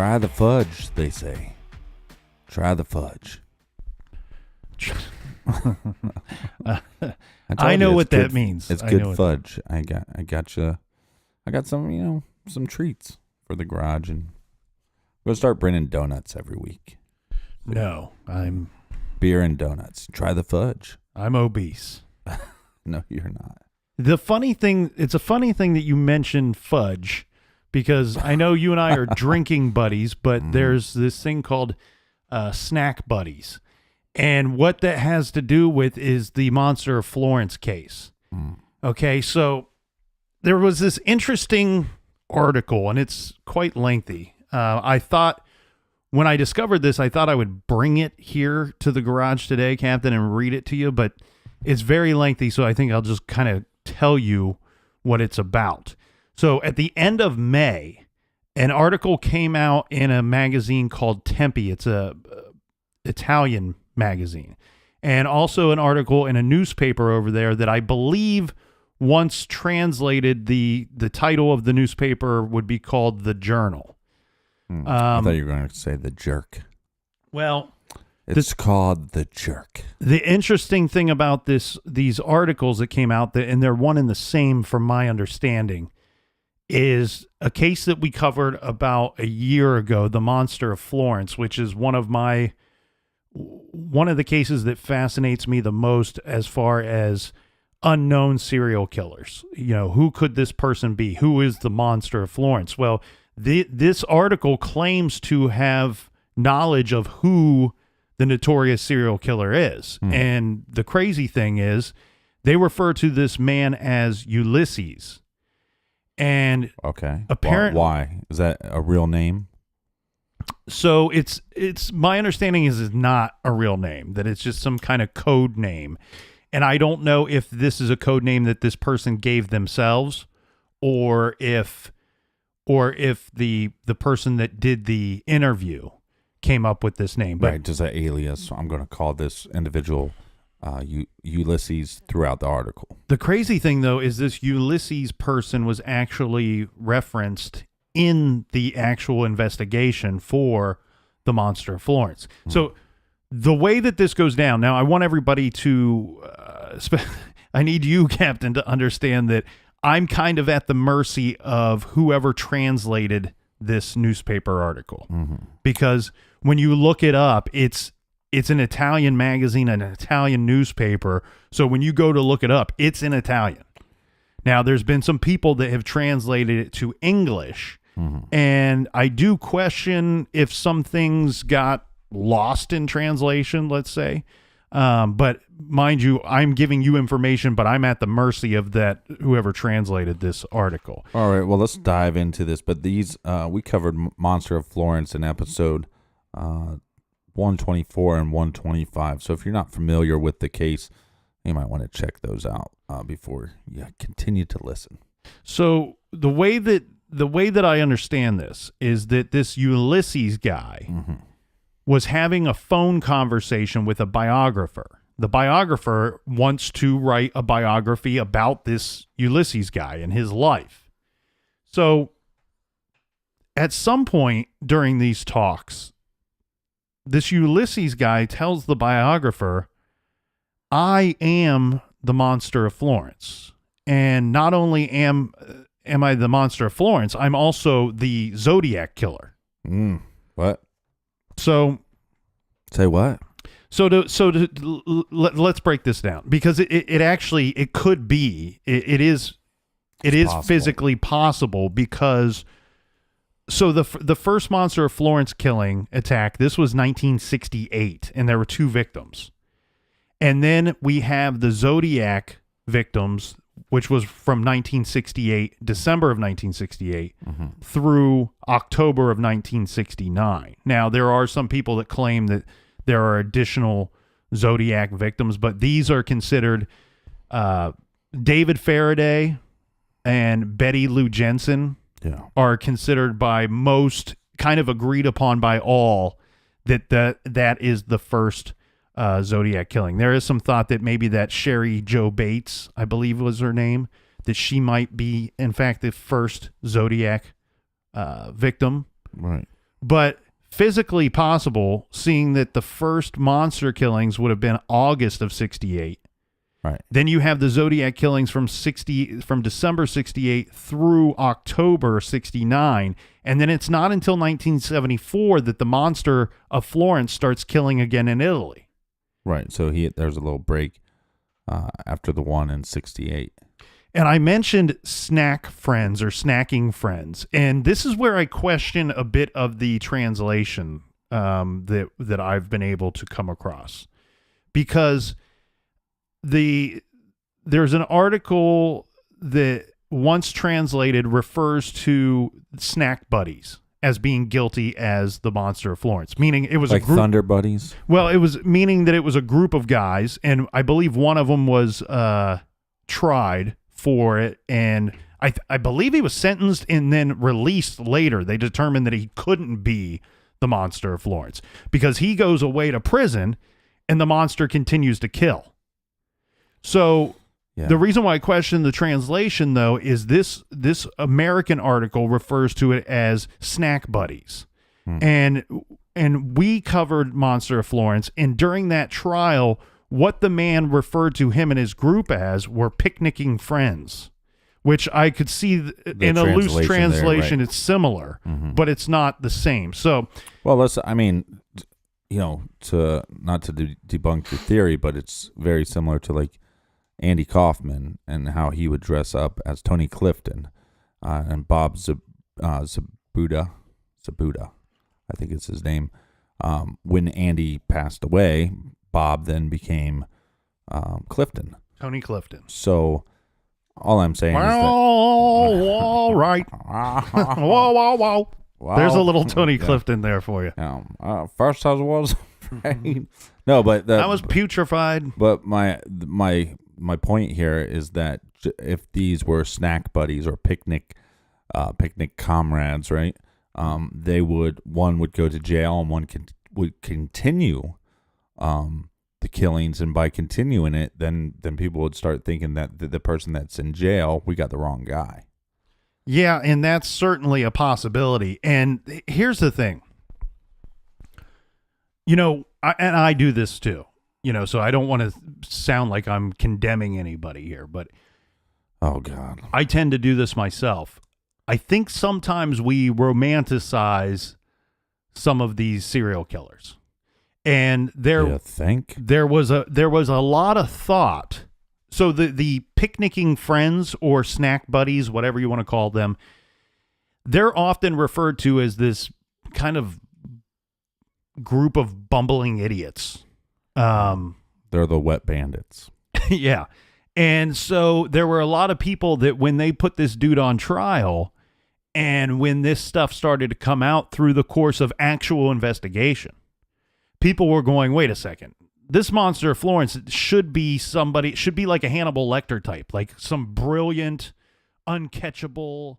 Try the fudge, they say. Try the fudge. I know what that means. It's good fudge. I got you. I got some, some treats for the garage, and we'll start bringing donuts every week. No, I'm beer and donuts. Try the fudge. I'm obese. No, you're not. It's a funny thing that you mentioned fudge, because I know you and I are drinking buddies, but there's this thing called snack buddies. And what that has to do with is the Monster of Florence case. Okay, so there was this interesting article, and it's quite lengthy. I thought, when I discovered this, I thought I would bring it here to the garage today, Captain, and read it to you, but it's very lengthy, so I think I'll just kind of tell you what it's about. So at the end of May, an article came out in a magazine called Tempe. It's a Italian magazine, and also an article in a newspaper over there that I believe once translated, the title of the newspaper would be called The Journal. I thought you were going to say The Jerk. Well, it's called The Jerk. The interesting thing about these articles that came out, and they're one and the same from my understanding, is a case that we covered about a year ago, the Monster of Florence, which is one of the cases that fascinates me the most as far as unknown serial killers. Who could this person be? Who is the Monster of Florence? Well, this article claims to have knowledge of who the notorious serial killer is. And the crazy thing is, they refer to this man as Ulysses. And okay, apparently, why is that a real name? So it's my understanding is it's not a real name, that it's just some kind of code name. And I don't know if this is a code name that this person gave themselves, or if the person that did the interview came up with this name. But right, just an alias. So I'm going to call this individual Ulysses throughout the article. The crazy thing, though, is this Ulysses person was actually referenced in the actual investigation for the Monster of Florence. So the way that this goes down, now I want everybody to, I need you, Captain, to understand that I'm kind of at the mercy of whoever translated this newspaper article. Because when you look it up, it's an Italian magazine, an Italian newspaper. So when you go to look it up, it's in Italian. Now, there's been some people that have translated it to English, and I do question if some things got lost in translation, let's say. But mind you, I'm giving you information, but I'm at the mercy of that whoever translated this article. All right, well, let's dive into this. But these, we covered Monster of Florence in episode 124 and 125. So if you're not familiar with the case, you might want to check those out before you continue to listen. So the way that I understand this is that this Ulysses guy was having a phone conversation with a biographer. The biographer wants to write a biography about this Ulysses guy and his life. So at some point during these talks, this Ulysses guy tells the biographer, I am the Monster of Florence. And not only am I the Monster of Florence, I'm also the Zodiac Killer. What? So, say what? Let's break this down, because it could be, it is possible. Physically possible, because so the first Monster of Florence killing attack, this was 1968, and there were 2 victims. And then we have the Zodiac victims, which was from 1968, December of 1968, through October of 1969. Now, there are some people that claim that there are additional Zodiac victims, but these are considered David Faraday and Betty Lou Jensen are considered by most, kind of agreed upon by all, that is the first Zodiac killing. There is some thought that maybe that Sherry Jo Bates, I believe was her name, that she might be, in fact, the first Zodiac victim. Right. but physically possible, seeing that the first monster killings would have been August of 68. Right. Then you have the Zodiac killings from December 68 through October 69. And then it's not until 1974 that the monster of Florence starts killing again in Italy. Right. So there's a little break after the one in 68. And I mentioned snack friends or snacking friends. And this is where I question a bit of the translation that I've been able to come across. Because there's an article that once translated refers to snack buddies as being guilty as the monster of Florence, meaning it was like a group. Thunder Buddies. Well, it was meaning that it was a group of guys, and I believe one of them was tried for it, and I believe he was sentenced and then released later. They determined that he couldn't be the monster of Florence because he goes away to prison, and the monster continues to kill. So the reason why I question the translation, though, is this American article refers to it as snack buddies. And we covered Monster of Florence, and during that trial, what the man referred to him and his group as were picnicking friends, which I could see in a loose translation, there, right. It's similar, but it's not the same. So, well, not to debunk your theory, but it's very similar to like Andy Kaufman and how he would dress up as Tony Clifton and Bob Zabuda, I think it's his name. When Andy passed away, Bob then became Clifton. Tony Clifton. So all I'm saying is that... all right. Whoa. Well, there's a little Tony Clifton there for you. First I was afraid. No, but... I was putrefied. But my point here is that if these were snack buddies or picnic comrades, right? One would go to jail and one would continue the killings, and by continuing it, then people would start thinking that the person that's in jail, we got the wrong guy. Yeah, and that's certainly a possibility. And here's the thing. I do this too. So I don't want to sound like I'm condemning anybody here, but oh God, I tend to do this myself. I think sometimes we romanticize some of these serial killers. And there was a lot of thought. So the picnicking friends or snack buddies, whatever you want to call them, they're often referred to as this kind of group of bumbling idiots. They're the wet bandits. Yeah. And so there were a lot of people that when they put this dude on trial and when this stuff started to come out through the course of actual investigation, people were going, wait a second. This monster of Florence should be like a Hannibal Lecter type, like some brilliant, uncatchable